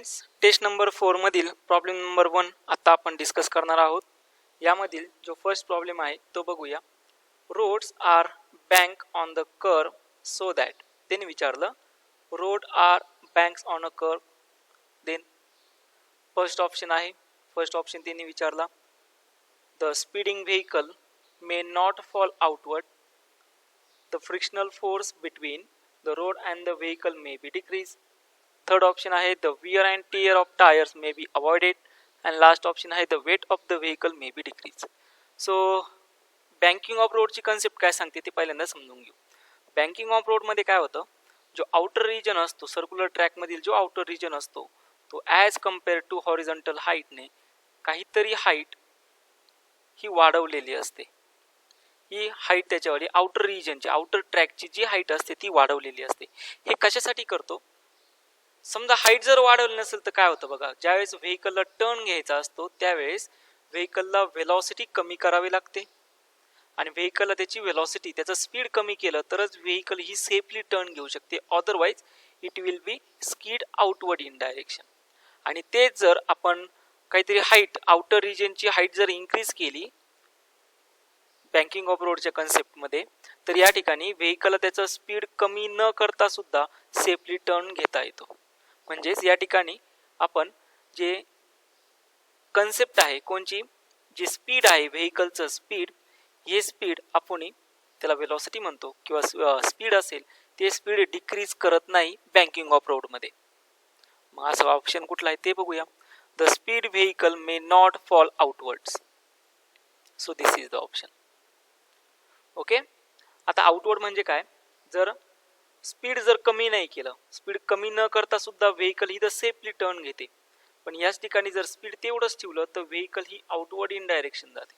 Friends, taste number 4 मधील problem number 1 आता आपण डिस्कस करणार आहोत. यामधील जो फर्स्ट प्रॉब्लेम आहे तो बघूया. Roads are bank on the curve so that. त्यांनी विचारलं road are banks on a curve. Then first option आहे, फर्स्ट ऑप्शन त्यांनी विचारला the speeding vehicle may not fall outward. The frictional force between the road and the vehicle may be decrease. Third option आहे the wear and tear of tires may be avoided. and last option आहे the weight of the vehicle may be decrease. So banking of रोडची concept काय सांगते ते पहिल्यांदा समजून घेऊ. Banking of रोडमध्ये काय होतं, जो आउटर रिजन असतो सर्क्युलर ट्रॅकमधील जो आउटर रिजन असतो तो ॲज कम्पेअर टू हॉरिझॉन्टल हाईटने काहीतरी हाईट ही वाढवलेली असते. ही हाईट त्याच्यावाली आउटर रिजनची आउटर ट्रॅकची जी हाईट असते ती वाढवलेली असते. हे कशासाठी करतो, समजा हाईट जर वाढवली नसेल तर काय होतं बघा, ज्यावेळेस व्हेकलला टर्न घ्यायचा असतो त्यावेळेस व्हेकलला व्हेलॉसिटी कमी करावी लागते आणि व्हेकलला त्याची व्हेलॉसिटी त्याचं स्पीड कमी केलं तरच व्हेकल ही सेफली टर्न घेऊ शकते. Otherwise it will B स्कीड outward in direction. आणि तेच जर आपण काहीतरी हाईट आउटर रिजनची हाईट जर इन्क्रीज केली बँकिंग ऑफ रोडच्या कन्सेप्टमध्ये तर या ठिकाणी व्हेकलला त्याचं स्पीड कमी न करता सुद्धा सेफली टर्न घेता येतो. म्हणजेच या ठिकाणी आपण जे कन्सेप्ट आहे कोणची, जी स्पीड आहे व्हेकलचं स्पीड, हे स्पीड आपण त्याला वेलॉसिटी म्हणतो किंवा स्पीड असेल ते स्पीड डिक्रीज करत नाही बँकिंग ऑफ रोडमध्ये. मग असं ऑप्शन कुठला आहे ते बघूया. The speed vehicle may not fall outwards. So this is the option. Okay, आता आउटवर्ड म्हणजे काय, जर स्पीड जर कमी नाही केलं, स्पीड कमी न करता सुद्धा व्हेकल ही तर सेफली टर्न घेते, पण याच ठिकाणी जर स्पीड तेवढंच ठेवलं तर vehicle he outward in direction जाते.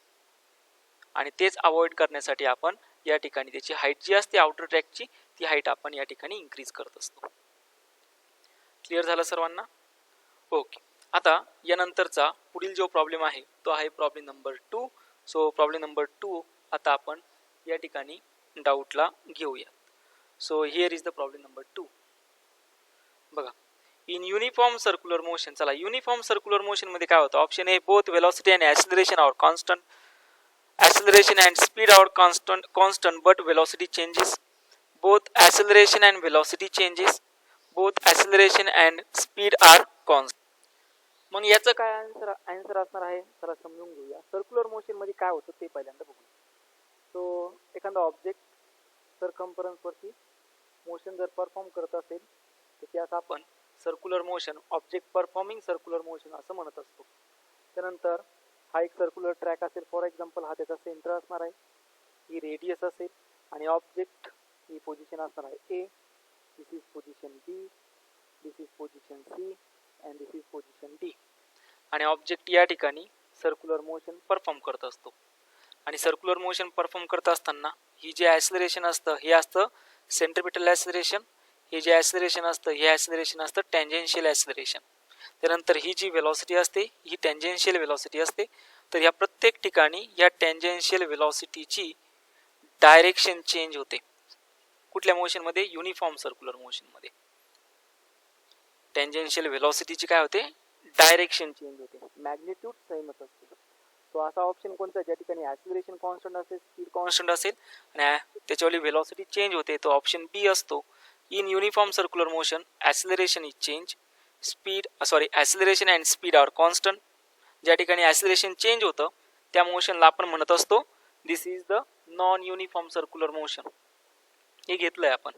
आणि तेच अवॉइड करण्यासाठी आपण या ठिकाणी त्याची हाईट जी असते आउटर ट्रॅकची ती हाईट आपण या ठिकाणी इन्क्रीज करत असतो. क्लिअर झालं सर्वांना? ओके, आता यानंतरचा पुढील जो प्रॉब्लेम आहे तो आहे problem number 2. So problem number 2 आता आपण या ठिकाणी डाऊटला घेऊया. So here is the problem number 2. बघा, इन युनिफॉर्म सर्क्युलर मोशन. चला, युनिफॉर्म सर्क्युलर मोशन मध्ये काय होतं, option A both velocity and acceleration are constant. acceleration and speed are constant but velocity changes. Both acceleration and velocity changes. Both acceleration and speed are constant. मग याचं काय answer असणार आहे चला समजून घेऊया. सर्क्युलर मोशन मध्ये काय होतं ते पहिल्यांदा बघूया. सो एखादा ऑब्जेक्ट सर्कम्फरन्स वरती मोशन जर परफॉर्म करत असेल तर त्यास आपण circular motion, object performing circular motion असं म्हणत असतो. त्यानंतर हा एक सर्क्युलर ट्रॅक असेल, फॉर एक्झाम्पल हा त्याचा सेंटर असणार आहे, ही रेडियस असेल आणि ऑब्जेक्ट ही पोझिशन असणार आहे A, this is position B, this is position C and this is position D. आणि ऑब्जेक्ट या ठिकाणी सर्क्युलर मोशन परफॉर्म करत असतो. आणि सर्क्युलर मोशन परफॉर्म करत असताना ही जे ॲक्सिलरेशन असतं हे असतं सेंट्रिपिटल ॲक्सिलरेशन, हे जे ॲक्सिलरेशन असतं हे ॲक्सिलरेशन असतं टँजेन्शियल ॲक्सिलरेशन. त्यानंतर ही जी वेलॉसिटी असते ही टँजेन्शियल वेलॉसिटी असते. तर या प्रत्येक ठिकाणी या टँजेन्शियल वेलॉसिटीची डायरेक्शन चेंज होते. कुठल्या मोशनमध्ये, युनिफॉर्म सर्क्युलर मोशनमध्ये टँजेन्शियल वेलॉसिटीची काय होते, डायरेक्शन चेंज होते, मॅग्निट्यूड सेमच असते. तो असा ऑप्शन कोणता ज्या ठिकाणी ॲक्सिलरेशन कॉन्स्टंट असेल, स्पीड कॉन्स्टंट असेल आणि त्याच्यावरली वेलॉसिटी चेंज होते, तो ऑप्शन बी असतो. In uniform circular motion acceleration is change, acceleration and speed are constant. ज्या ठिकाणी ॲक्सिलरेशन चेंज होतं त्या मोशनला आपण म्हणत असतो this is the non uniform circular motion. हे घेतलंय आपण,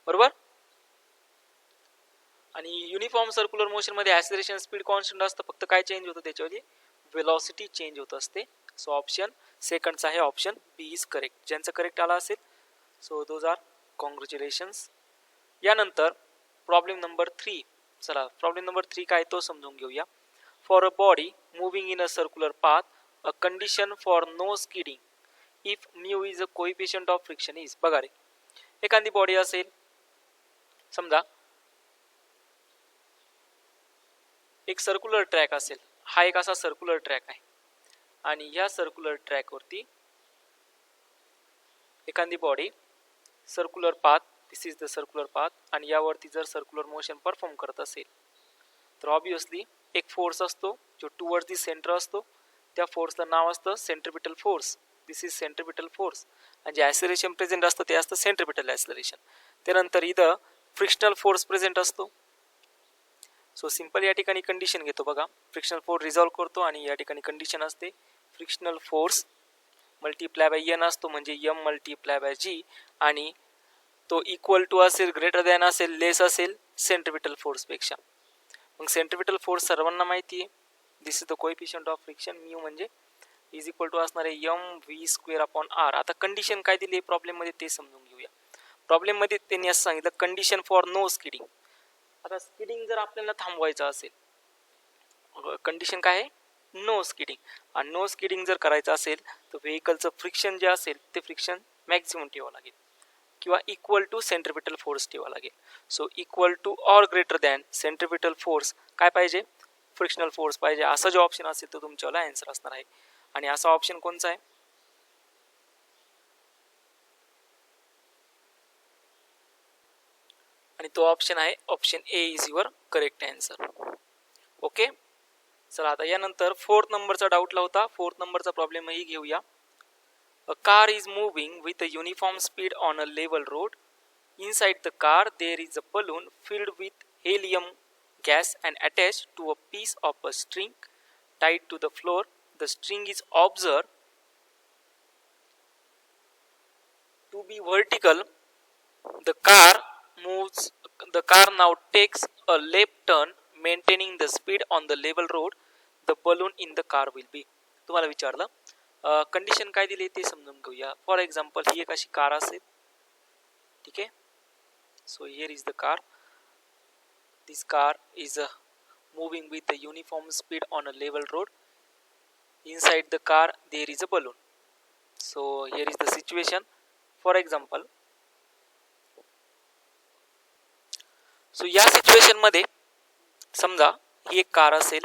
बरोबर. आणि युनिफॉर्म सर्क्युलर मोशन मध्ये ॲक्सिलरेशन स्पीड कॉन्स्टंट असतं, फक्त काय चेंज होतं त्याच्यामध्ये, वेलॉसिटी चेंज होत असते. सो ऑप्शन सेकंडचा आहे ऑप्शन बी इज करेक्ट. ज्यांचं करेक्ट आला असेल सो दोज आर कॉंग्रॅच्युलेशन्स. यानंतर प्रॉब्लेम नंबर 3. चला, प्रॉब्लेम नंबर 3 काय तो समजून घेऊया. For a body moving in a circular path a condition for no skidding if mu is a coefficient of friction is. बघा रे, एखादी बॉडी असेल, समजा एक सर्क्युलर ट्रॅक असेल, हा एक असा सर्क्युलर ट्रॅक आहे आणि या सर्क्युलर ट्रॅकवरती एखादी body circular path, this is the circular path, आणि यावरती जर सर्क्युलर मोशन परफॉर्म करत असेल तर ऑब्विसली एक फोर्स असतो जो टुवर्ड्स दी सेंटर असतो, त्या फोर्सला नाव असतं centripetal force. This is centripetal force. आणि जे ॲक्सिलरेशन प्रेझेंट असतं ते असतं सेंट्रिपिटल ॲक्सिलरेशन. त्यानंतर इथं फ्रिक्शनल फोर्स प्रेझेंट असतो. सो सिंपल या ठिकाणी कंडिशन घेतो बघा, फ्रिक्शनल फोर्स रिझॉल्व्ह करतो आणि या ठिकाणी कंडिशन असते frictional force multiply by N असतो, म्हणजे एम मल्टिप्लाय बाय जी, आणि तो इक्वल टू असेल, ग्रेटर दॅन असेल, लेस असेल सेंट्रिपिटल फोर्सपेक्षा. मग सेंट्रिपिटल फोर्स सर्वांना माहिती आहे, this is the coefficient of friction, mu म्हणजे इज इक्वल टू असणार आहे M V square upon R. आता कंडिशन काय दिली प्रॉब्लेम मध्ये ते समजून घेऊया. प्रॉब्लेम मध्ये त्यांनी असं सांगितलं कंडिशन फॉर नो स्किडिंग. आता स्किडिंग जर आपल्याला थांबवायचं असेल, कंडिशन काय आहे, नो स्किडिंग. आणि नो स्किडिंग जर करायचं असेल तर व्हेकलचं फ्रिक्शन जे असेल ते फ्रिक्शन मॅक्झिमम ठेवावं लागेल किंवा इक्वल टू सेंट्रिपिटल फोर्स ठेवावं लागेल. So equal to or greater than centripetal force काय पाहिजे, फ्रिक्शनल फोर्स पाहिजे. असा जो ऑप्शन असेल तो तुमच्याला आन्सर असणार आहे. आणि असा ऑप्शन कोणचा आहे, आणि तो ऑप्शन आहे option A is your correct answer. Okay, चला आता यानंतर फोर्थ नंबरचा डाऊटला होता. फोर्थ नंबरचा प्रॉब्लेमही घेऊया. A car is moving with a uniform speed on a level road. Inside the car there is a balloon filled with helium gas and attached to a piece of a string tied to the floor. The string is observed to be vertical. The car moves. The car now takes a left turn, maintaining the speed on the level road. The balloon in the car will be. तुम्हाला विचारलं condition काय दिली ते समजून घेऊया. For example ही एक अशी car असेल, ठीक आहे. So here is the car. This car is moving with a uniform speed on a level road. Inside the car there is a balloon. So here is the situation. For example, so या situation मध्ये समजा ही एक car असेल.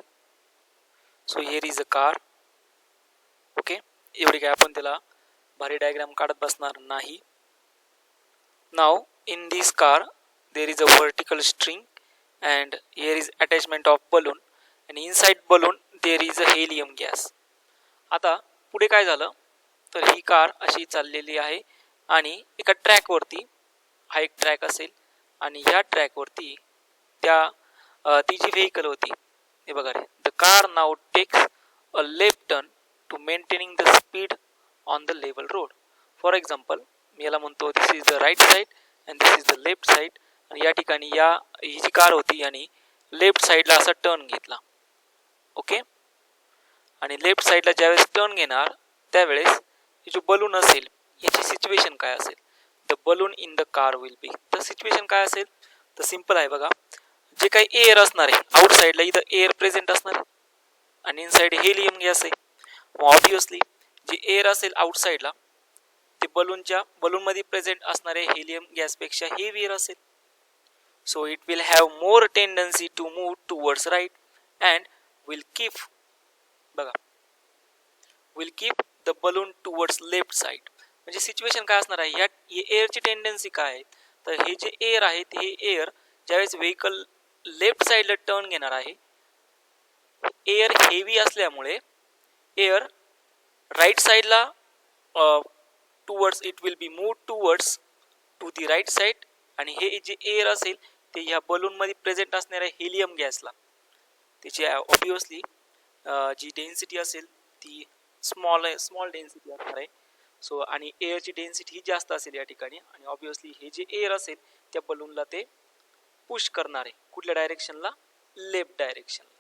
So here is a car. Okay, एवढी काय आपण त्याला भारी डायग्राम काढत बसणार नाही. Now in this car there is a vertical string and here is attachment of balloon and inside balloon there is a helium gas. आता पुढे काय झालं तर ही कार अशी चाललेली आहे आणि एका ट्रॅकवरती, हा एक ट्रॅक असेल आणि ह्या ट्रॅकवरती ती जी व्हेकल होती हे बघा रे, the car now takes a left turn to maintaining the speed on the level road. For example मी याला म्हणतो this is the right side and this is the left side. आणि या ठिकाणी ही जी कार होती आणि लेफ्ट साईडला असा टर्न घेतला. ओके, आणि लेफ्ट साईडला ज्यावेळेस टर्न घेणार त्यावेळेस हे जो बलून असेल याची सिच्युएशन काय असेल, the balloon in the car will be. तर सिच्युएशन काय असेल तर सिंपल आहे बघा, जे काही एअर असणार आहे आउट साईडला इथं एअर प्रेझेंट असणार आहे आणि इनसाइड हेलियम गॅस आहे. ऑब्विसली जे एअर असेल आउट साईडला ते बलूनमध्ये प्रेझेंट असणारे हेलियम गॅसपेक्षा हेवियर असेल. So it will have more tendency to move towards right and will keep the balloon towards left side. म्हणजे सिच्युएशन काय असणार आहे, या एअरची टेंडन्सी काय आहे तर हे जे एअर आहे हे एअर ज्यावेळेस व्हेकल लेफ्ट साईडला टर्न घेणार आहे, एअर हेवी असल्यामुळे एअर राईट साईडला towards it will be move towards to the right side. आणि हे जे एअर असेल ते ह्या बलूनमध्ये प्रेझेंट असणाऱ्या हेलियम गॅसला त्याची ऑब्वियसली जी डेन्सिटी असेल ती स्मॉल डेन्सिटी असणार आहे. सो आणि एअरची डेन्सिटी ही जास्त असेल या ठिकाणी आणि ऑब्वियसली हे जे एअर असेल त्या बलूनला ते पुश करणार आहे कुठल्या डायरेक्शनला, लेफ्ट डायरेक्शनला.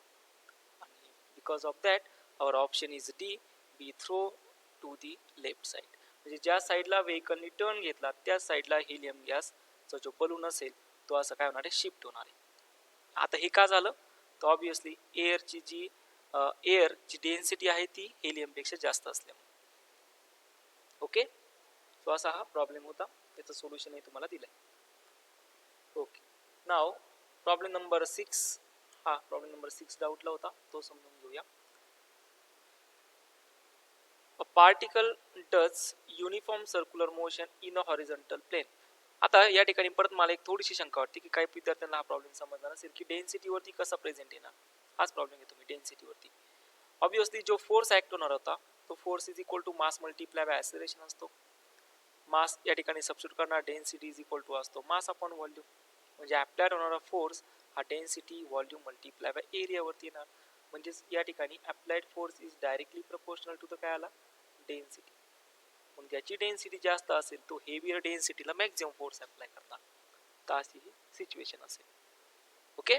आणि because of that our option is D, B throw to the left side. म्हणजे ज्या साईडला व्हेकलनी टर्न घेतला त्या साईडला हेलियम गॅसचा जो बलून असेल तो असं काय होणार आहे, शिफ्ट होणार आहे. आता हे का झालं तर ऑब्वियसली एअरची डेन्सिटी आहे ती हेलियमपेक्षा जास्त असल्यामुळे. ओके, सो असा हा प्रॉब्लेम होता, त्याचं सोल्युशन हे तुम्हाला दिलंय. ओके, नाव प्रॉब्लेम नंबर 6. हा प्रॉब्लेम नंबर 6 डाऊटला होता, तो समजून घेऊया. A particle does uniform circular motion in a horizontal plane. आता या ठिकाणी परत मला एक थोडीशी शंका वाटते की काही विद्यार्थ्यांना हा प्रॉब्लेम समजणार असेल की डेन्सिटीवरती कसा प्रेझेंट येणार. हाच प्रॉब्लेम येतो मी डेन्सिटीवरती. ऑब्विसली जो फोर्स ऍक्ट होणार होता तो force is equal to mass multiply by acceleration असतो. मास या ठिकाणी सबस्टिट्यूट करणार डेन्सिटी इज इक्वल टू असतो मास अपॉन व्हॉल्यूम. म्हणजे अप्लाइड होणारा फोर्स हा डेन्सिटी व्हॉल्यूम मल्टिप्लाय बाय एरियावरती येणार. म्हणजेच या ठिकाणी applied force is directly proportional to the काय आला डेन्सिटी. मग ज्याची डेन्सिटी जास्त असेल तो हेवियर डेन्सिटीला मॅक्झिमम फोर्स अप्लाय करणार. तर अशी ही सिच्युएशन असेल. ओके,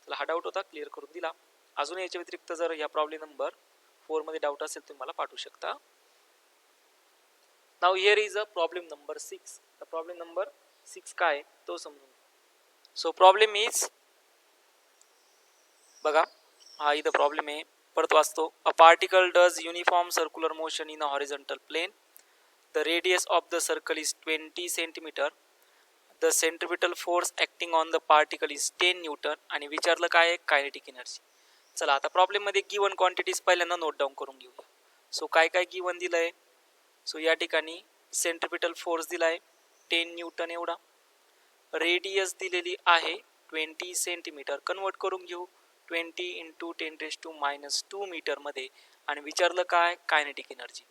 चला हा डाऊट होता क्लिअर करून दिला. अजून याच्या व्यतिरिक्त जर या प्रॉब्लेम नंबर 4 मध्ये डाऊट असेल तुम्ही मला पाठवू शकता. Now here is a problem number 6. तर प्रॉब्लेम नंबर 6 काय तो समजून. सो प्रॉब्लेम इज बघा हा इथं प्रॉब्लेम आहे परत वाचतो. A particle does uniform circular motion in a horizontal plane. The radius of the circle is 20 cm. The centripetal force acting on the particle is 10 Newton. आणि विचारलं काय आहे कायनेटिक एनर्जी. चला आता प्रॉब्लेम मध्ये गिवन क्वांटिटीज पहिल्यांदा note down करून घेऊया. सो काय काय गिवन दिलंय. सो या ठिकाणी सेंट्रिपिटल फोर्स दिलाय 10 न्यूटन एवढा. रेडियस दिलेली आहे 20 सेंटीमीटर. कन्वर्ट करून घेऊ 20 इंटू 10⁻² मीटर मध्ये. आणि विचारलं काय कायनेटिक एनर्जी.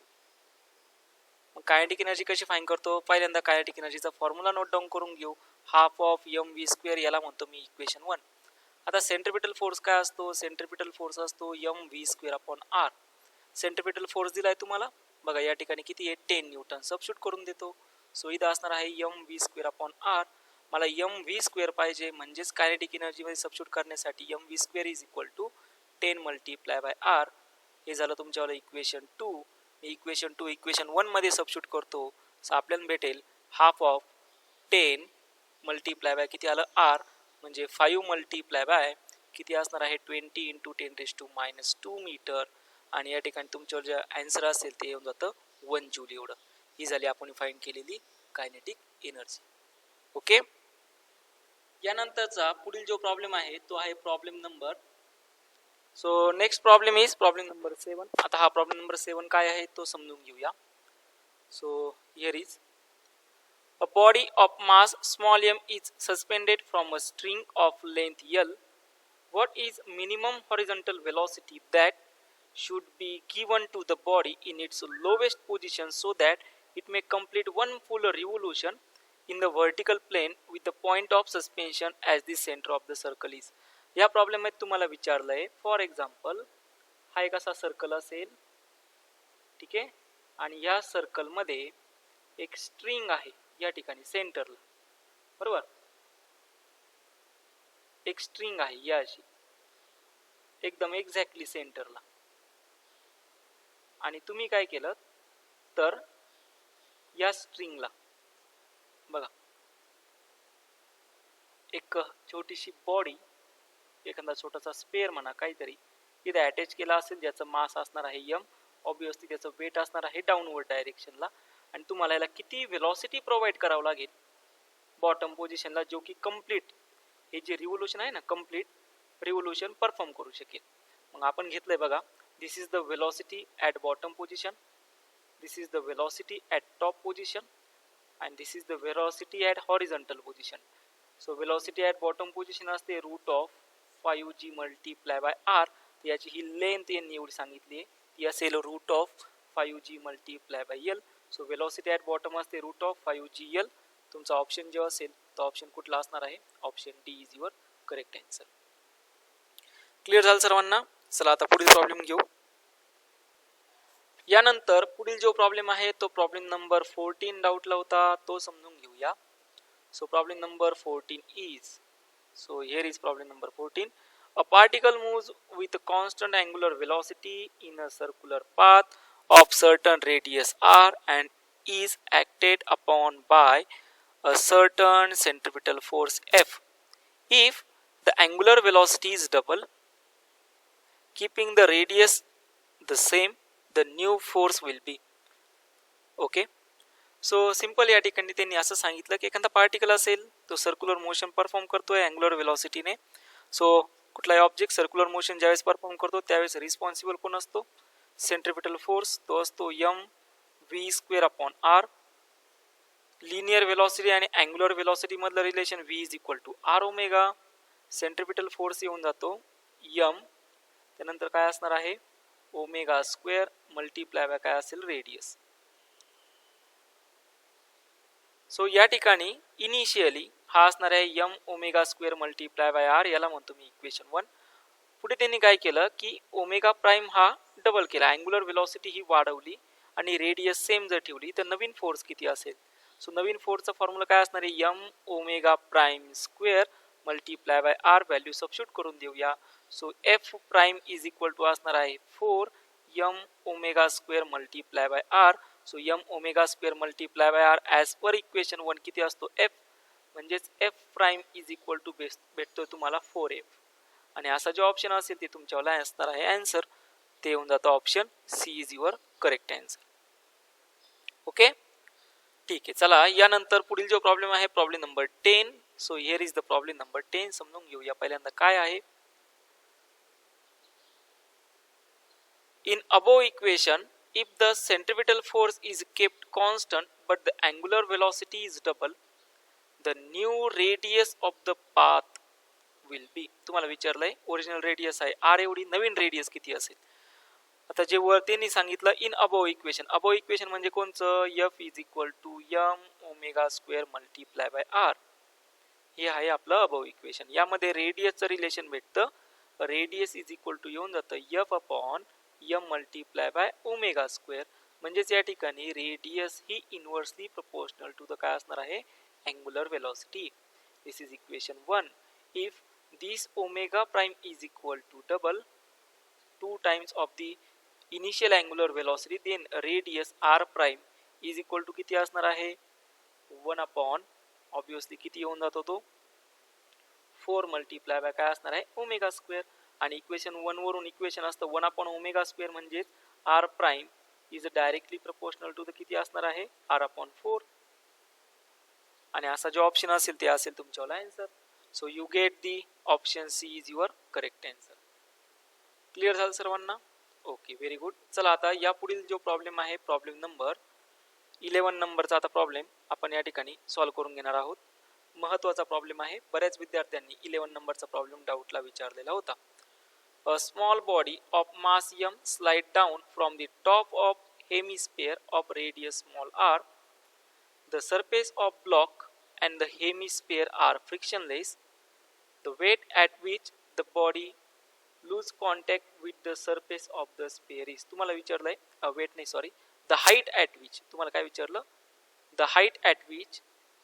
कायनेटिक एनर्जी कशी फाइंड करतो. पहिल्यांदा कायनेटिक एनर्जीचा फॉर्म्युला नोट डाऊन करून घेऊ. Half of mv². याला म्हणतो मी इक्वेशन 1. आता सेंट्रिपिटल फोर्स काय असतो. सेंट्रिपिटल फोर्स असतो mv² अपॉन r. सेंट्रिपिटल फोर्स दिलाय तुम्हाला बघा या ठिकाणी किती आहे 10 न्यूटन. सबस्टिट्यूट करून देतो. सो इथं असणार आहे mv² अपॉन r. मला mv² पाहिजे म्हणजेच कायनेटिक एनर्जी मध्ये सबस्टिट्यूट करण्यासाठी mv² is equal to 10 multiply by r. हे झालं तुमच्यावाला इक्वेशन 2. इक्वेशन 2 इक्वेशन 1 मध्ये सबस्टिट्यूट करतो. सो आपल्याला भेटेल हाफ ऑफ 10 मल्टिप्लाय बाय किती आलं r म्हणजे 5 मल्टिप्लाय बाय किती असणार आहे 20 इंटू 10⁻² मीटर. आणि या ठिकाणी तुमच्यावर जे आन्सर असेल ते येऊन जातं 1 जूल एवढं. ही झाली आपण फाइंड केलेली कायनेटिक एनर्जी. ओके, यानंतरचा पुढील जो प्रॉब्लेम आहे तो आहे problem number. So next problem is problem number 7. आता हा प्रॉब्लेम नंबर 7 काय आहे तो समजून घेऊया. So here is a body of mass small m is suspended from a string of length l. What is minimum horizontal velocity that should be given to the body in its lowest position so that it may complete one full revolution in the vertical plane with the point of suspension as the center of the circle is. या problem मध्ये तुम्हाला विचारलंय for example हा एक असा circle असेल ठीक आहे आणि या सर्कल मध्ये एक स्ट्रिंग आहे या ठिकाणी सेंटरला बरोबर. एक स्ट्रिंग आहे या अशी एकदम एक्झॅक्टली सेंटरला. आणि तुम्ही काय केलं तर या स्ट्रिंगला बघा एक छोटीशी बॉडी एखादा छोटासा स्पेअर म्हणा काहीतरी इथे अटॅच केला असेल ज्याचं मास असणार आहे m. ऑब्विसली त्याचं वेट असणार आहे डाऊनवर्ड डायरेक्शनला. आणि तुम्हाला याला किती वेलॉसिटी प्रोव्हाइड करावं लागेल बॉटम पोझिशनला जो की कम्प्लीट हे जे रिव्होल्यूशन आहे ना कम्प्लीट रिव्होल्यूशन परफॉर्म करू शकेल. मग आपण घेतलंय बघा this is the velocity at bottom position, this is the velocity at top position and this is the velocity at horizontal position. So velocity at bottom position असते root of 5g multiply by r. याची ही length n एवढी सांगितली आहे ती असेल root of 5g multiply by l. So velocity at bottom असते root of 5g l. तुमचा option जेव्हा असेल तो ऑप्शन कुठला असणार आहे option D is your correct answer. Clear झालं सर्वांना. चला आता पुढील प्रॉब्लेम घेऊ. यानंतर पुढील जो प्रॉब्लेम आहे तो प्रॉब्लेम नंबर 14 डाऊटला होता तो समजून घेऊया. So problem number 14 is so here is problem number 14. A particle moves with a constant angular velocity in a circular path of certain radius r and is acted upon by a certain centripetal force F. If the angular velocity is double, keeping the radius the same, the new force will be. Okay. So simple या ठिकाणी त्यांनी असं सांगितलं की एखादा particle असेल तो circular motion perform करतोय अँग्युलर वेलॉसिटीने. सो कुठलाही ऑब्जेक्ट सर्क्युलर मोशन ज्यावेळेस परफॉर्म करतो त्यावेळेस रिस्पॉन्सिबल कोण असतो सेंट्रिपिटल फोर्स तो असतो mv² अपॉन r. लिनियर वेलॉसिटी आणि अँग्युलर वेलॉसिटी मधलं relation v is equal to R omega. Centripetal force येऊन जातो m, त्यानंतर काय असणार आहे ओमेगा स्क्वेअर मल्टिप्लाय बाय काय असेल रेडियस. सो या ठिकाणी इनिशियली हा असणार आहे m omega square multiply by r, याला म्हणतो मी इक्वेशन 1. पुढे त्यांनी काय केलं की ओमेगा प्राइम हा डबल केला, अँग्युलर वेलॉसिटी ही वाढवली आणि रेडियस सेम जर ठेवली तर नवीन फोर्स किती असेल. सो नवीन फोर्सचा फॉर्म्युला काय असणार आहे m omega prime square multiply by r. Value substitute करून देऊया. So f prime is equal to असणार आहे 4 m omega square multiply by r. सो m omega square multiply by r as per equation 1 किती असतो f, म्हणजेच f prime is equal to भेटतोय तुम्हाला 4f. आणि असा जो ऑप्शन असेल ते तुमच्याला असणार आहे आन्सर, ते होऊन जातं option C is your correct answer. Okay ठीक आहे. चला यानंतर पुढील जो प्रॉब्लेम आहे problem number 10. So here is the problem number 10. समजून घेऊया पहिल्यांदा काय आहे. In above equation if the centripetal force is kept constant but the angular velocity is double, the new radius of the path will be. तुम्हाला विचारलंय original radius आहे r एवढी, नवीन radius किती असेल. आता जे वरती सांगितलं in above equation, above equation म्हणजे कोणचं f is equal to m omega square multiply by r. हे आहे आपलं अबोव इक्वेशन. यामध्ये रेडियसचं रिलेशन भेटतं, रेडियस इज इक्वल टू येऊन जातं f upon m multiply by omega square. म्हणजेच या ठिकाणी रेडियस ही इनवर्सली प्रोपोर्शनल टू द काय असणार आहे angular velocity. This is equation 1. If this omega prime is equal to double 2 times of the initial angular velocity, then radius r prime is equal to किती असणार आहे 1 upon obviously किती येऊन जातो तो 4 मल्टिप्लाय बाय काय असणार आहे ओमेगा स्क्वेअर. आणि इक्वेशन 1 वरून इक्वेशन असतं 1 अपॉन ओमेगा स्क्वेअर म्हणजेच r prime is directly proportional to the किती असणार आहे r अपॉन 4. आणि असा जो ऑप्शन असेल ते असेल तुमच्याला answer. So you get the option C is your correct answer. Clear झालं सर्वांना. Okay very good. चला आता या पुढील जो प्रॉब्लेम आहे प्रॉब्लेम नंबर 11 नंबरचा आता प्रॉब्लेम आपण या ठिकाणी सॉल्व्ह करून घेणार आहोत. महत्त्वाचा प्रॉब्लेम आहे, बऱ्याच विद्यार्थ्यांनी 11 नंबरचा प्रॉब्लेम डाऊटला विचारलेला होता. A small body of mass m slide down from the top of hemisphere of radius small r. The surface of block and the hemisphere are frictionless. The weight at which the body lose contact with the surface of the sphere is. तुम्हाला विचारलंय weight नाही sorry the height at which, तुम्हाला काय विचारलं the height at which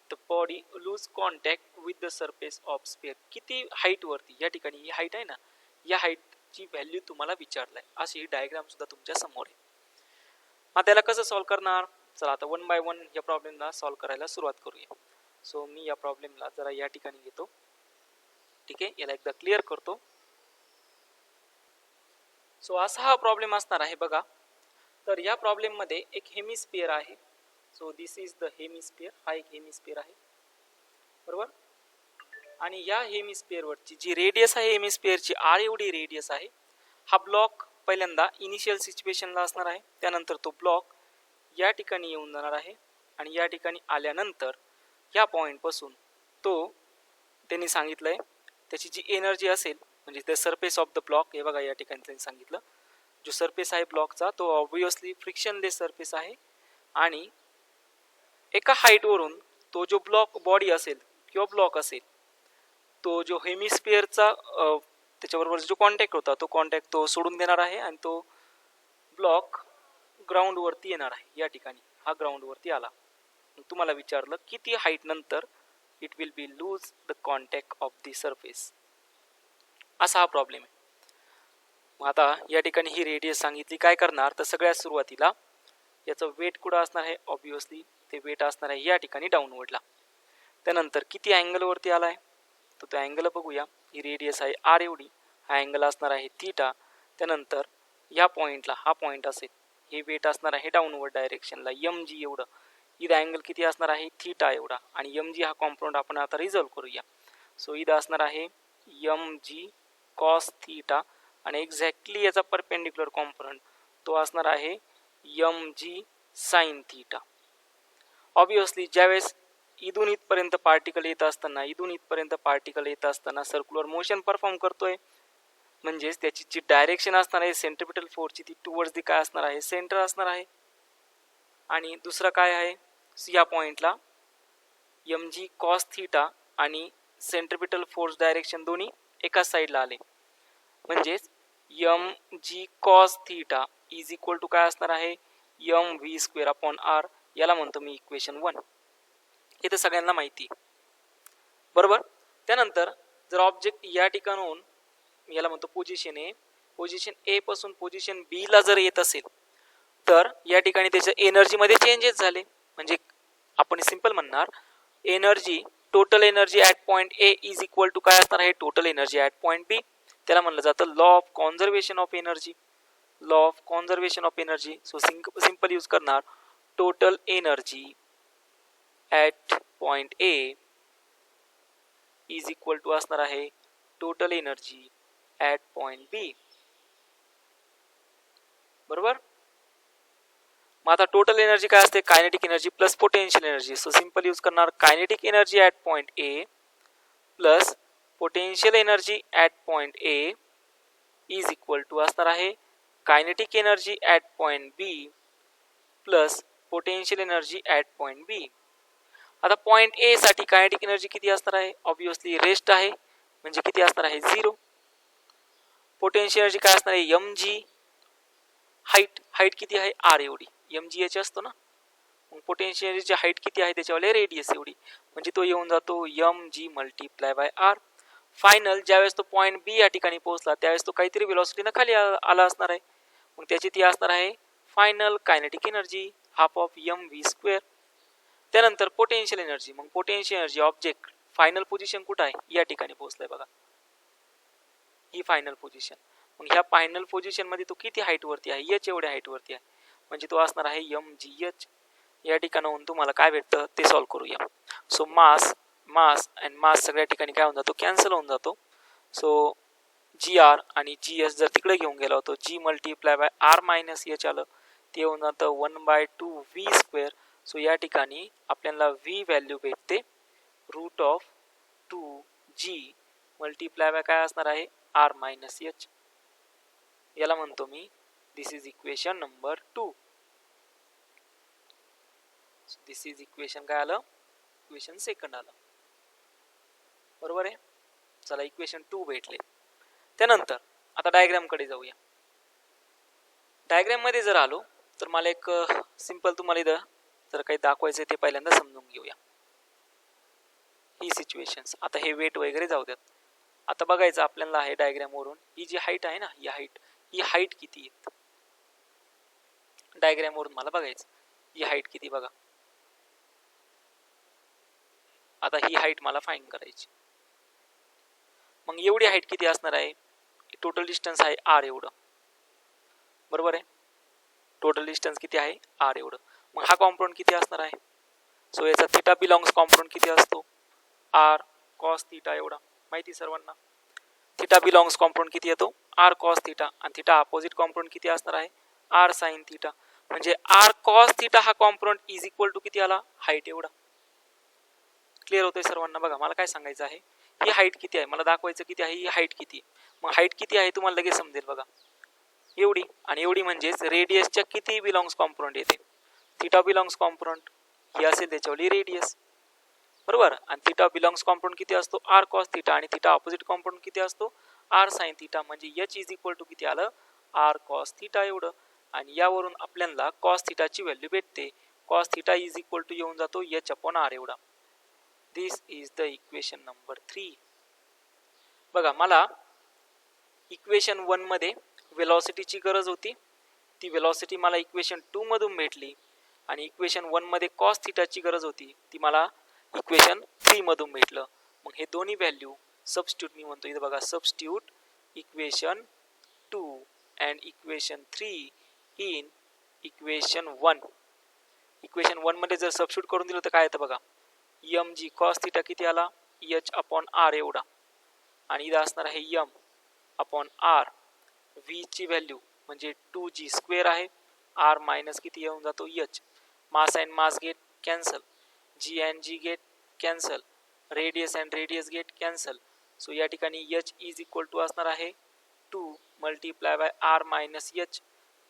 the body lose contact with the surface of sphere. किती height वरती, या ठिकाणी ही height आहे ना, या हाईटची व्हॅल्यू तुम्हाला विचारलाय. अशी ही डायग्राम सुद्धा तुमच्या समोर आहे. मग त्याला कसं सॉल्व्ह करणार. चला आता 1 बाय 1 या प्रॉब्लेमला सॉल्व्ह करायला सुरुवात करूया. सो मी या प्रॉब्लेमला जरा या ठिकाणी घेतो. ठीक आहे, याला एकदा क्लिअर करतो. सो असा हा प्रॉब्लेम असणार आहे बघा. तर या प्रॉब्लेम मध्ये एक हेमिस्फियर आहे. So this is the hemisphere, हा एक हेमिस्फियर आहे बरोबर. आणि या हेमिस्फियर वरची जी रेडियस आहे हेमिस्फियरची r एवढी रेडियस आहे. हा ब्लॉक पहिल्यांदा इनिशियल सिच्युएशनला असणार आहे, त्यानंतर तो ब्लॉक या ठिकाणी येऊन जाणार आहे आणि या ठिकाणी आल्यानंतर या पॉइंट पासून तो त्यांनी सांगितलंय त्याची जी एनर्जी असेल म्हणजे the surface of the block, हे बघा या ठिकाणी त्यांनी सांगितलं जो सरफेस आहे ब्लॉकचा तो ऑब्वियसली फ्रिक्शनलेस सरफेस आहे. आणि एका हाईट वरून तो जो ब्लॉक बॉडी असेल किंवा ब्लॉक असेल तो जो हेमिस्फियरचा त्याच्याबरोबर जो कॉन्टॅक्ट होता तो कॉन्टॅक्ट तो सोडून देणार आहे आणि तो ब्लॉक ग्राउंड वरती येणार आहे. या ठिकाणी हा ग्राउंड वरती आला. तुम्हाला विचारलं किती हाईट नंतर it will be lose the contact of the surface. असा हा प्रॉब्लेम आहे. मग आता या ठिकाणी ही रेडियस सांगितली, काय करणार तर सगळ्यात सुरुवातीला याचं वेट कुठं असणार आहे ऑब्वियसली ते वेट असणार आहे या ठिकाणी डाऊनवर्डला. त्यानंतर किती अँगल वरती आलाय तर तो अँगल बघूया. ही रेडियस आहे r एवढी, हा अँगल असणार आहे थीटा. त्यानंतर या पॉइंटला हा पॉइंट असेल, हे वेट असणार आहे डाऊनवर्ड डायरेक्शनला mg एवढं. इथं अँगल किती असणार आहे थीटा एवढा आणि mg हा कॉम्पोनंट आपण आता रिझॉल्व करूया. सो इथं असणार आहे mg cos थीटा आणि एक्झॅक्टली याचा परपेंडिक्युलर कॉम्पोनंट तो असणार आहे mg sin थीटा. ऑब्वियसली ज्यावेळेस इथून इथपर्यंत पार्टिकल येत असताना सर्क्युलर मोशन परफॉर्म करतोय, म्हणजेच त्याची जी डायरेक्शन असणार आहे सेंट्रिपिटल फोर्सची ती टुवर्ड्स दी काय असणार आहे, सेंटर असणार आहे. आणि दुसरं काय आहे, या पॉइंटला mg cos थीटा आणि सेंट्रिपिटल फोर्स डायरेक्शन दोन्ही एकाच साईडला आले, म्हणजेच mg cos theta is equal to काय असणार आहे, mv स्क्वेअर अपॉन r. याला म्हणतो मी इक्वेशन 1. हे तर सगळ्यांना माहिती बरोबर. त्यानंतर जर ऑब्जेक्ट या ठिकाणून याला म्हणतो पोझिशन ए पासून पोझिशन बी ला जर येत असेल तर या ठिकाणी त्याच्या एनर्जी मध्ये चेंजेस झाले, म्हणजे आपण सिंपल म्हणणार energy total energy at point A is equal to काय असणार आहे, total energy at point B. त्याला म्हणलं जातं law of conservation of energy. So simple use करणार total energy at point A is equal to असणार आहे total energy at point B. बरोबर. मग आता टोटल एनर्जी काय असते, kinetic energy plus potential energy. So simple use करणार kinetic energy at point A plus potential energy at point A is equal to असणार आहे kinetic energy at point B plus potential energy at point B. आता point ए साठी kinetic energy किती असणार आहे, obviously rest आहे, म्हणजे किती असणार आहे 0. पोटेन्शियल एनर्जी काय असणार आहे mg, हाईट किती आहे r एवढी, mg h असतो ना, मग पोटेन्शियल एनर्जीची हाईट किती आहे त्याच्यावाले रेडियस एवढी, म्हणजे तो येऊन जातो mg multiply by r. Final ज्यावेळेस तो पॉइंट बी या ठिकाणी पोहोचला त्यावेळेस तो काहीतरी वेलोसिटीनं खाली आला असणार आहे, मग त्याची ती असणार आहे final kinetic energy half of mv square. त्यानंतर पोटेन्शियल एनर्जी, मग potential energy object final position कुठं आहे, या ठिकाणी पोहोचलाय बघा, ही फायनल पोझिशन. मग ह्या फायनल पोझिशन मध्ये तो किती हाईट वरती आहे, h एवढ्या हाईट वरती आहे, म्हणजे तो असणार आहे mgh. या ठिकाणाहून तुम्हाला काय भेटतं ते सॉल्व्ह करूया. सो मास अँड मास सगळ्या ठिकाणी काय होऊन जातो, कॅन्सल होऊन जातो. सो gr आणि gs जर तिकडे घेऊन गेला होतो, g multiply by r minus h आलं, ते होऊन जातं 1/2 v स्क्वेअर. सो या ठिकाणी आपल्याला v व्हॅल्यू भेटते √2g मल्टिप्लाय बाय काय असणार आहे r मायनस h. याला म्हणतो me this is equation number 2. This is equation काय आलं, इक्वेशन सेकंड आलं. बरोबर आहे. चला इक्वेशन 2 भेटले. त्यानंतर आता डायग्राम कडे जाऊया. डायग्राम मध्ये जर आलो तर मला एक सिंपल तुम्हाला इथं जर काही दाखवायचं ते पहिल्यांदा समजून घेऊया. ही सिच्युएशन्स, आता हे वेट वगैरे जाऊ द्यात. आता बघायचं आपल्याला आहे डायग्राम वरून ही जी हाईट आहे ना, ही हाईट किती आहे डायग्राम वरून मला बघायचं, ही हाईट किती बघा. आता ही हाईट मला फाइंड करायची, मग एवढी हाईट किती असणार आहे, टोटल डिस्टन्स आहे r एवढं. बरोबर आहे, टोटल डिस्टन्स किती आहे r एवढं. मग हा कॉम्पोनंट किती असणार आहे, सो याचा थीटा बिलॉंग्स कॉम्पोनंट किती असतो r cos थीटा एवढा, माहिती सर्वांना. थीटा बिलॉंग्स कॉम्पोनंट किती येतो r cos थीटा, आणि थीटा अपोजिट कॉम्पोनंट किती असणार आहे r sin थीटा. म्हणजे r cos थीटा हा कॉम्पोनंट इज इक्वल टू किती आला, हाईट एवढा. क्लिअर होतंय सर्वांना. बघा मला काय सांगायचं आहे, ही हाईट किती आहे मला दाखवायचं किती आहे, ही हाईट किती आहे. मग हाईट किती आहे तुम्हाला लगेच समजेल बघा, एवढी. आणि एवढी म्हणजेच रेडियसच्या किती बिलॉंग्स कॉम्पोनंट येते, थीटा बिलॉंग्स कॉम्पोनंट ही असेल त्याच्यावरली रेडियस. बरोबर. आणि थीटा बिलॉंग्स कॉम्पोनंट किती असतो r cos थीटा, आणि थीटा ऑपोजिट कॉम्पोनंट किती असतो r sin थीटा. म्हणजे h इज इक्वल टू किती आलं r cos थीटा एवढं. आणि यावरून आपल्याला cos थीटाची व्हॅल्यू भेटते, cos theta is equal to येऊन जातो h अपॉन r एवढा. This is the equation number 3. बघा मला इक्वेशन 1 मध्ये वेलॉसिटीची गरज होती, ती वेलॉसिटी मला इक्वेशन 2 मधून भेटली, आणि इक्वेशन 1 मध्ये cos थीटाची गरज होती, ती मला इक्वेशन 3 मधून भेटलं. मग हे दोन्ही व्हॅल्यू सबस्टिट्यूट मी म्हणतो इथे बघा, substitute equation 2 and equation 3 in equation 1. Equation 1 मध्ये जर सबस्टिट्यूट करून दिलं तर काय येतं बघा, mg cos थीटा किती आला h अपॉन r एवढा, आणि इथं असणार आहे m अपॉन r. v ची व्हॅल्यू म्हणजे 2g स्क्वेअर आहे, r मायनस किती येऊन जातो h. Mass and mass cancel, G and G get cancel, radius and radius get cancel. So या ठिकाणी एच इज इक्वल टू असणार आहे 2 multiply by R minus H,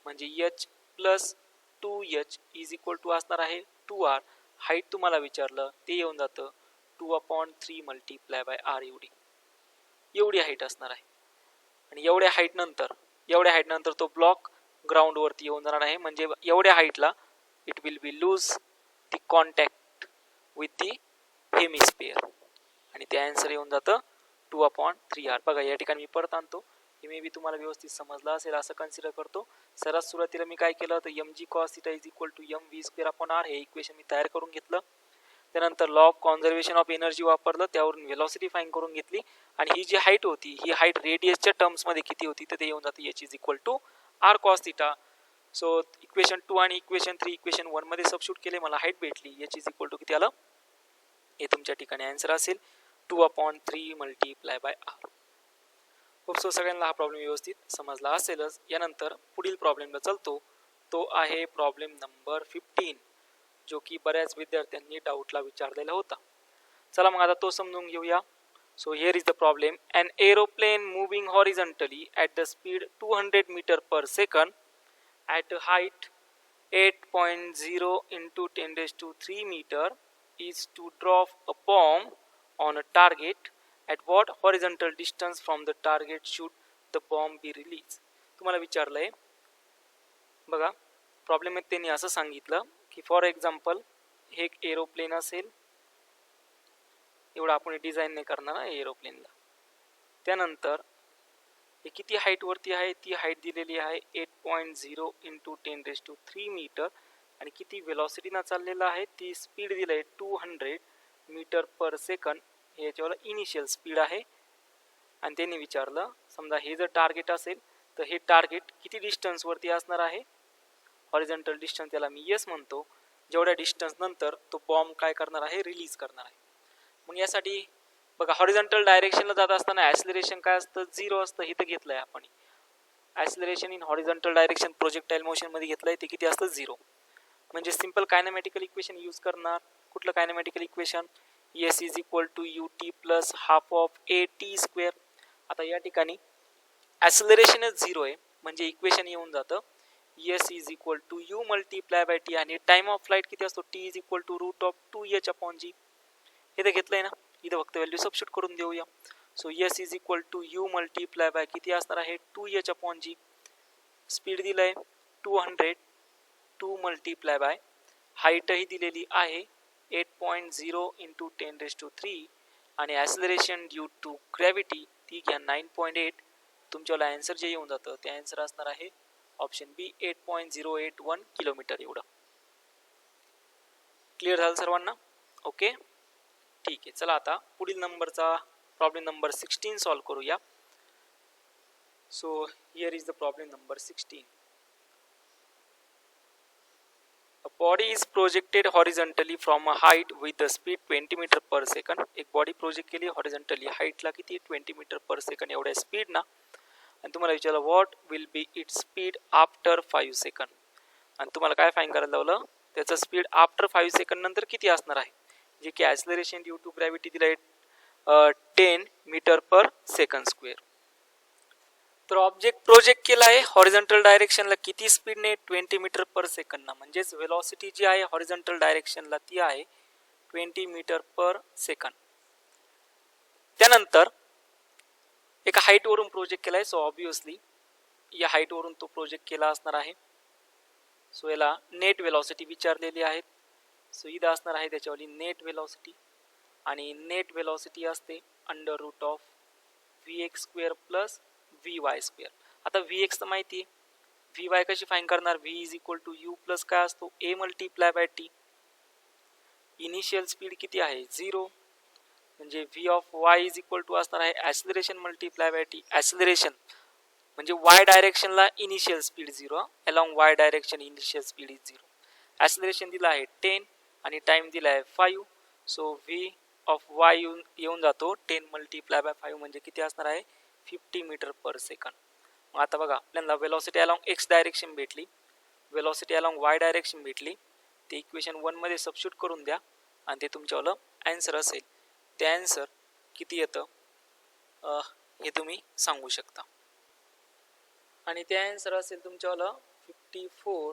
म्हणजे H plus 2h is equal to असणार आहे 2r. Height तुम्हाला विचारलं ते येऊन जातं 2/3 मल्टिप्लाय बाय आर, एवढी हाईट असणार आहे. आणि एवढ्या हाईट नंतर तो ब्लॉक ग्राउंड वरती येऊन जाणार आहे, म्हणजे एवढ्या हाईटला it will be lose the contact with the hemisphere, आणि ते आन्सर येऊन जातं 2/3r. बघा या ठिकाणी मी परत आणतो, हे मे बी तुम्हाला व्यवस्थित समजलं असेल असं कन्सिडर करतो. सर्वात सुरुवातीला मी काय केलं तर mg cos θ is equal to mv²/r हे इक्वेशन मी तयार करून घेतलं. त्यानंतर law of conservation of energy वापरलं, त्यावरून व्हेलॉसिटी फाइंड करून घेतली, आणि ही जी हाईट होती ही हाईट रेडियसच्या टर्म्स मध्ये किती होती तर ते येऊन जातं h is equal to r cos θ. So equation 2 आणि इक्वेशन 3 इक्वेशन 1 मध्ये सबस्टिट्यूट केले, मला हाईट भेटली, h इज इक्वल टू किती आलं, हे तुमच्या ठिकाणी आन्सर असेल 2/3 मल्टिप्लाय बाय आर. खूप सगळ्यांना हा प्रॉब्लेम व्यवस्थित समजला असेलच. यानंतर पुढील प्रॉब्लेमला चलतो, तो आहे प्रॉब्लेम नंबर 15, जो की बऱ्याच विद्यार्थ्यांनी डाऊटला विचारलेला होता. चला मग आता तो समजून घेऊया. So here is the problem. An aeroplane moving horizontally at the speed 200 metre per second at height 8.0 into 10⁻³ meter is to drop a bomb on a target. At what horizontal distance from the target should the bomb be released? तुम्हाला विचारलंय बघा, problem मध्ये त्यांनी असं सांगितलं की for example हे एक aeroplane असेल, एवढं आपण डिझाईन नाही करणार ना एरोप्लेनला. त्यानंतर हे किती हाईट वरती आहे, ती हाईट दिलेली आहे 8.0 into 10⁻³ मीटर, आणि किती वेलॉसिटीना चाललेला आहे, ती स्पीड दिली आहे 200 मीटर पर सेकंड, हे याच्यावर इनिशियल स्पीड आहे. आणि त्यांनी विचारलं समजा हे जर टार्गेट असेल तर हे टार्गेट किती डिस्टन्स वरती असणार आहे, हॉरिझॉन्टल डिस्टन्स त्याला मी यस म्हणतो, जेवढ्या डिस्टन्स नंतर तो बॉम्ब काय करणार आहे, रिलीज करणार आहे. मग यासाठी बघा हॉरिझॉन्टल डायरेक्शनला जात असताना ॲक्सिलरेशन काय असतं, 0 असतं, इथं घेतलंय आपण acceleration in horizontal direction projectile motion मध्ये घेतलंय, ते किती असतं 0. म्हणजे सिंपल कायनेमॅटिकल इक्वेशन यूज करणार. कुठलं kinematical equation, S is equal to U T plus half of A T square. आता या ठिकाणी ॲक्सिलरेशनच 0 आहे, म्हणजे इक्वेशन येऊन जातं S is equal to U multiply by T, आणि टाइम ऑफ फ्लाइट किती असतो, T is equal to √2h/g. इथे घेतलंय ना, इथे फक्त व्हॅल्यू सबस्टिट्यूट करून देऊया. So S is equal to U multiply by किती असणार आहे 2h/g. स्पीड दिलंय 200, 2 मल्टिप्लाय बाय हाईट ही दिलेली आहे 8.0 into 10⁻³ आणि ॲक्सिलरेशन ड्यू टू ग्रॅव्हिटी ती घ्या 9.8. तुमच्याला आन्सर जे येऊन जातं ते आन्सर असणार आहे ऑप्शन बी 8.081 किलोमीटर एवढं. क्लिअर झालं सर्वांना? ओके ठीक आहे. चला आता पुढील नंबरचा प्रॉब्लेम नंबर 16 सॉल्व करूया. So here is the problem number 16. A body is projected horizontally from a height with the speed 20 meter per second. एक बॉडी प्रोजेक्ट केली हॉरिझॉन्टली, हाईटला किती 20 मीटर पर सेकंड एवढ्या स्पीड ना, आणि तुम्हाला विचारलं what will be its speed after 5 second, आणि तुम्हाला काय फाईंड करायला लावलं, त्याचं स्पीड आफ्टर 5 सेकंड नंतर किती असणार आहे, जे की ॲक्सिलरेशन ड्यू टू ग्रॅव्हिटी दिलं आहे 10 मीटर पर सेकंड स्क्वेअर. तर ऑब्जेक्ट प्रोजेक्ट केला आहे हॉरिझॉन्टल डायरेक्शनला किती स्पीडने 20 मीटर पर सेकंडना, म्हणजेच वेलॉसिटी जी आहे हॉरिझॉन्टल डायरेक्शनला ती आहे 20 मीटर पर सेकंड. त्यानंतर एका हाईट वरून प्रोजेक्ट केला आहे, सो ऑब्विसली या हाईट वरून तो प्रोजेक्ट केला असणार आहे. सो याला नेट वेलॉसिटी विचारलेली आहे, सो इथं असणार आहे त्याच्यावरली नेट वेलॉसिटी, आणि नेट वेलॉसिटी असते √of vx² प्लस vy². आता vx तर माहिती आहे, vy कशी फाईंड करणार, v is equal to U plus काय असतो a multiply by T. Initial speed किती आहे 0, म्हणजे v of y is equal to असणार आहे acceleration multiply by T. Acceleration म्हणजे y डायरेक्शनला initial speed 0, along y direction initial speed is 0. Acceleration दिला आहे 10 आणि टाइम दिला आहे 5. सो v ऑफ y येऊन जातो 10 मल्टिप्लाय बाय 5 म्हणजे किती असणार आहे 50 मीटर पर सेकंड. मग आता बघा आपल्याला वेलॉसिटी अलॉंग x डायरेक्शन भेटली, वेलॉसिटी अलॉंग y डायरेक्शन भेटली, ते इक्वेशन 1 मध्ये सबस्टिट्यूट करून द्या आणि ते तुमच्यावालं ॲन्सर असेल. ते ॲन्सर किती येतं हे तुम्ही सांगू शकता. आणि ते ॲन्सर असेल तुमच्यावालं 54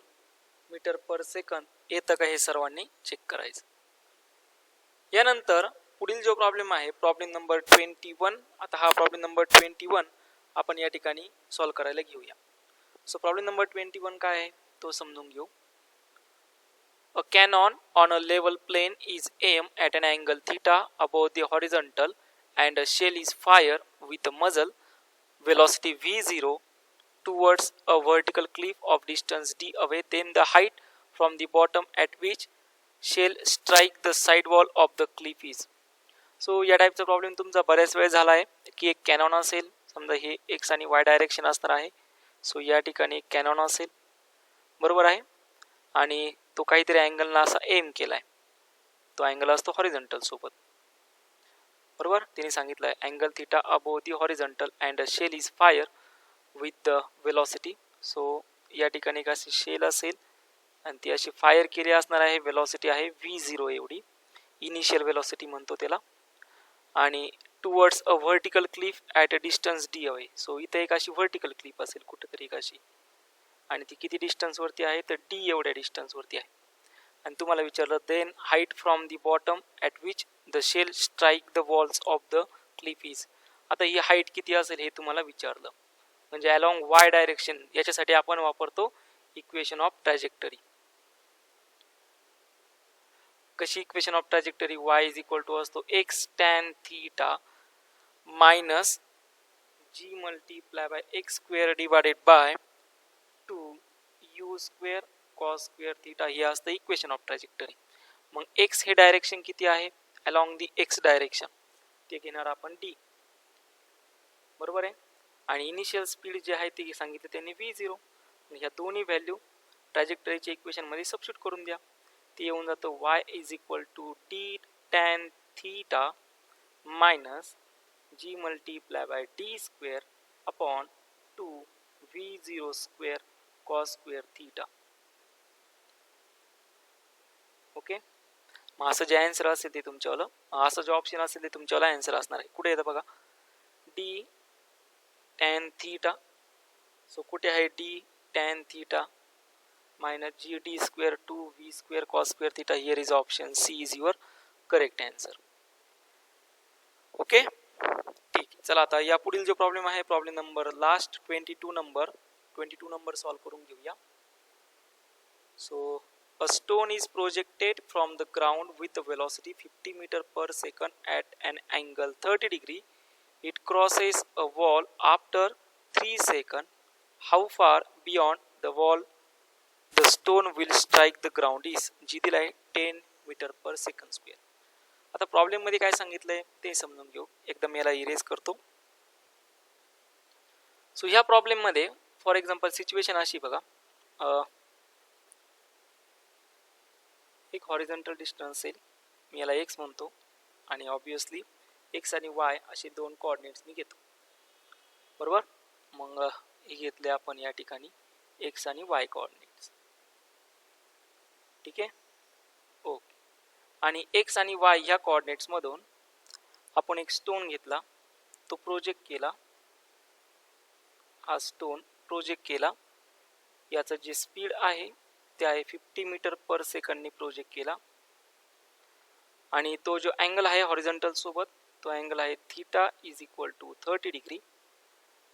मीटर पर सेकंद येतं का हे सर्वांनी चेक करायचं. यानंतर पुढील जो प्रॉब्लेम आहे प्रॉब्लेम नंबर 21. आता हा प्रॉब्लेम नंबर 21 आपण या ठिकाणी सॉल्व करायला घेऊया. सो प्रॉब्लेम नंबर 21 काय आहे तो समजून घेऊ. A cannon on a level plane is aimed at an angle theta above the horizontal and a shell is fired with a muzzle velocity v0 towards a vertical cliff of distance d away, then the height from the bottom at which shell strike the side wall of the cliff is. So या टाईपचा problem तुमचा बऱ्याच वेळ झाला आहे की एक Canon असेल, समजा हे एक्स आणि वाय डायरेक्शन असणार आहे. सो या ठिकाणी एक कॅनॉन असेल, बरोबर आहे, आणि तो काहीतरी अँगलला असा एम केलाय. तो अँगल असतो हॉरिझॉन्टल सोबत, बरोबर. तिने सांगितलंय angle theta above the horizontal and a shell is fire with the velocity. So या ठिकाणी एक अशी शेल असेल आणि ती अशी फायर केली असणार आहे. वेलॉसिटी आहे v0 एवढी, इनिशियल वेलॉसिटी म्हणतो त्याला. आणि towards a vertical Cliff at a distance D away. So इथे एक अशी व्हर्टिकल क्लिफ असेल कुठेतरी एक अशी, आणि ती किती डिस्टन्सवरती आहे तर डी एवढ्या डिस्टन्सवरती आहे. आणि तुम्हाला विचारलं then height from the bottom at which the shell strike the walls of the cliff is. आता ही हाईट किती असेल हे तुम्हाला विचारलं, म्हणजे अलॉंग वाय डायरेक्शन. याच्यासाठी आपण वापरतो इक्वेशन ऑफ ट्रॅजेक्टरी. कशी equation of trajectory? y is equal to असतो x tan theta minus g multiply by x square divided by 2u square cos square theta. हे असतं इक्वेशन ऑफ ट्रॅजेक्टरी. मग x हे direction किती आहे along the x direction, ते घेणार आपण d, बरोबर आहे. आणि इनिशियल स्पीड जे आहे ते सांगितलं त्यांनी v0. ह्या दोन्ही व्हॅल्यू ट्रॅजेक्टरीच्या इक्वेशन मध्ये सबस्टिट्यूट करून द्या. ते येऊन जातं y is equal to D tan theta minus G multiply by D square upon 2v0 square cos square theta. Okay. मग असं जे आन्सर असेल ते तुमच्यावालं, असं जो ऑप्शन असेल ते तुमच्यावाला आन्सर असणार आहे. कुठे येतं बघा, डी टॅन थीटा. सो कुठे आहे D tan theta minus g square 2v square cos square theta. Here is option C is your correct answer. Okay, ठीक. चला आता या पुढील जो प्रॉब्लेम आहे problem number last 22 number solve करून घेऊया. So a stone is projected from the ground with a velocity 50 meter per second at an angle 30 degree. It crosses a wall after 3 seconds. How far beyond the wall the stone will strike the ground is. जी दिला आहे 10 metre per second square. आता problem मध्ये काय सांगितलंय ते समजून घेऊ. एकदम याला इरेज करतो. सो ह्या प्रॉब्लेम मध्ये फॉर एक्झाम्पल सिच्युएशन अशी बघा, एक हॉरिझॉन्टल डिस्टन्स असेल, मी याला x म्हणतो, आणि ऑब्विसली x आणि y असे दोन कोऑर्डिनेट्स मी घेतो, बरोबर. मग हे घेतले आपण या ठिकाणी x आणि y कोऑर्डिनेट्स, ठीक आहे. ओके. आणि x आणि y ह्या कोऑर्डिनेट्स मधून आपण एक स्टोन घेतला, तो प्रोजेक्ट केला, हा स्टोन प्रोजेक्ट केला. याचं जे स्पीड आहे ते आहे 50 मीटर पर सेकंडनी प्रोजेक्ट केला. आणि तो जो अँगल आहे हॉरिझॉन्टल सोबत तो अँगल आहे theta is equal to 30 degree.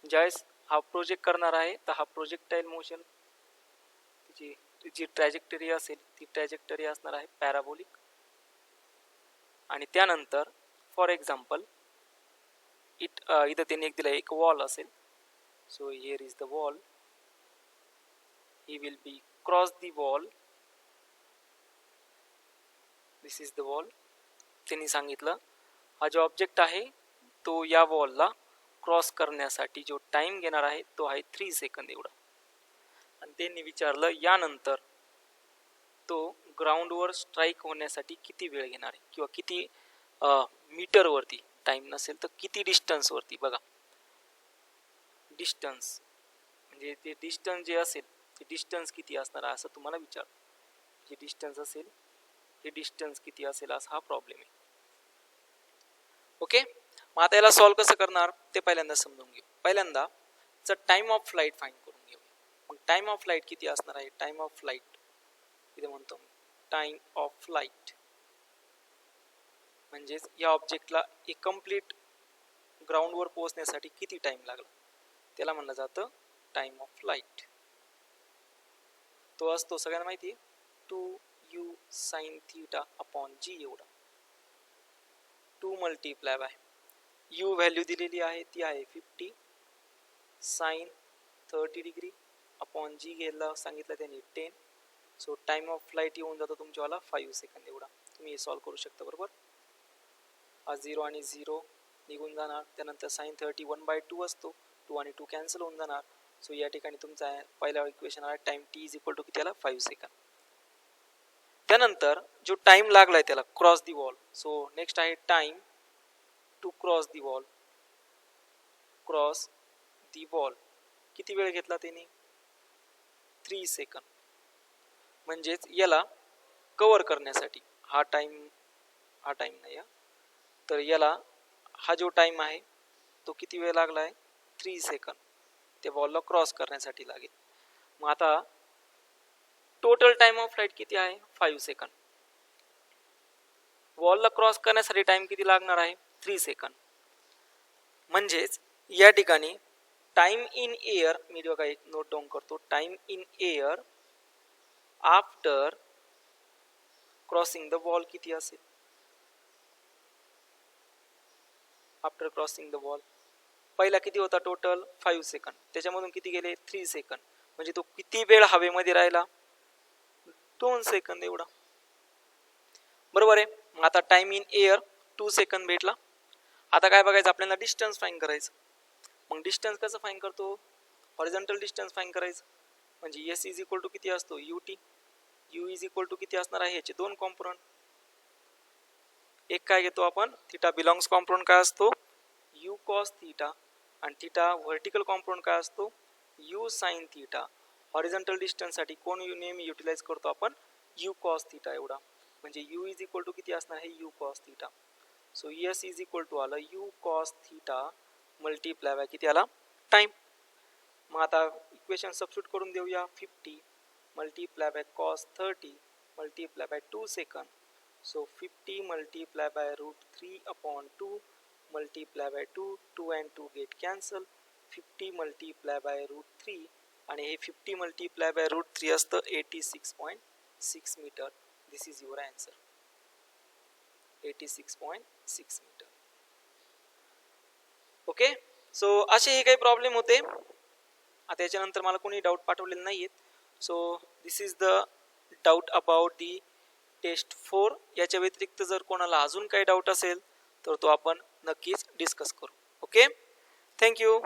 ज्यावेळेस हा प्रोजेक्ट करणार आहे तर हा प्रोजेक्टाईल मोशन जी ट्रॅजेक्टरी असेल ती ट्रॅजेक्टरी असणार आहे पॅराबोलिक. आणि त्यानंतर फॉर एक्झाम्पल इथं त्यांनी एक दिला एक वॉल असेल. So here is the wall, he will be cross the wall, this is the wall. त्यांनी सांगितलं हा जो ऑब्जेक्ट आहे तो या वॉलला क्रॉस करण्यासाठी जो टाइम घेणार आहे तो आहे 3 सेकंद एवढा. आणि त्यांनी विचारलं यानंतर तो ग्राउंडवर स्ट्राईक होण्यासाठी किती वेळ घेणार आहे किंवा किती मीटरवरती, टाइम नसेल तर किती डिस्टन्सवरती. बघा डिस्टन्स म्हणजे ते डिस्टन्स जे असेल ते डिस्टन्स किती असणार आहे असं तुम्हाला विचार. जी डिस्टन्स असेल ही डिस्टन्स किती असेल असा हा प्रॉब्लेम आहे. ओके, मग आता याला सॉल्व्ह कसं करणार ते पहिल्यांदा समजून घेऊ. पहिल्यांदा टाइम ऑफ फ्लाईट फाइंड करून घेऊ. मग टाइम ऑफ फ्लाईट किती असणार आहे? टाइम ऑफ फ्लाईट इथे म्हणतो टाइम ऑफ फ्लाईट म्हणजेच या ऑब्जेक्टला एक कम्प्लीट ग्राउंडवर पोहोचण्यासाठी किती टाइम लागला त्याला म्हणलं जातं टाइम ऑफ फ्लाईट. तो असतो सगळ्यांना माहिती आहे 2u sin theta upon g एवढा. 2 मल्टिप्लाय बाय u व्हॅल्यू दिलेली आहे ती आहे 50 साइन 30 डिग्री अपॉन g घ्यायला सांगितलं त्यांनी 10. सो टाइम ऑफ फ्लाईट येऊन जातो तुमच्यावाला 5 सेकंद एवढा. तुम्ही हे सॉल्व्ह करू शकता बरोबर. हा 0 आणि 0 निघून जाणार. त्यानंतर साइन 30 1/2 असतो. 2 आणि 2 कॅन्सल होऊन जाणार. सो या ठिकाणी तुमचा पहिला इक्वेशन आहे time t is equal to किती आला 5 सेकंद. त्यानंतर जो टाइम लागलाय त्याला cross the wall. So next आहे time to cross the wall. Cross the wall किती वेळ घेतला त्याने 3 सेकंद. म्हणजेच याला कव्हर करण्यासाठी हा टाइम नाही तर याला हा जो टाइम आहे तो किती वेळ लागला आहे 3 सेकंद त्या वॉलला क्रॉस करण्यासाठी लागेल. मग आता टोटल टाइम ऑफ फ्लाईट किती आहे 5 सेकंद. वॉलला क्रॉस करण्यासाठी टाइम किती लागणार आहे 3 सेकंद. म्हणजेच या ठिकाणी टाइम इन एअर मी बघा एक नोट डाऊन करतो. Time in air after crossing the wall किती असेल. आफ्टर क्रॉसिंग द वॉल पहिला किती होता टोटल 5 सेकंद. त्याच्यामधून किती गेले 3 सेकंद. म्हणजे तो किती वेळ हवेमध्ये राहिला 2 सेकंद एवढा बरोबर आहे. मग आता टाइम इन एअर 2 सेकंद भेटला. आता काय बघायचं आपल्याला डिस्टन्स फाइंड करायचं. मग डिस्टन्स कसं फाइंड करतो हॉरिझॉन्टल डिस्टन्स फाइंड करायचं. म्हणजे s इज इक्वल टू किती असतो ut. u is equal to किती असणार आहे याचे दोन कॉम्पोनंट. एक काय घेतो आपण थीटा बिलॉंग्स कॉम्पोनंट काय असतो u cos थीटा आणि थीटा व्हर्टिकल कॉम्पोनंट काय असतो u sin theta. Horizontal distance साठी कोण नेहमी युटिलाइज करतो आपण u cos थीटा एवढा. म्हणजे u इज इक्वल टू किती असणार आहे u cos theta. So s is equal to आला u cos theta multiply by किती आला टाइम. मग आता इक्वेशन सबस्टिट्यूट करून देऊया 50 multiply by cos 30 multiply by 2 second. So 50 multiply by √3 upon 2 multiply by 2 2 and 2 get cancel. 50 multiply by √3 आणि हे 50 multiply by √3 असतं 86.6 metre. This is your answer 86.6 metre. Okay, so असे हे काही प्रॉब्लेम होते. आता याच्यानंतर मला कोणी डाऊट पाठवलेले नाहीयेत. So this is the doubt about the test 4. याच्या व्यतिरिक्त जर कोणाला अजून काही डाऊट असेल तर तो आपण नक्कीच डिस्कस करू. Okay, thank you.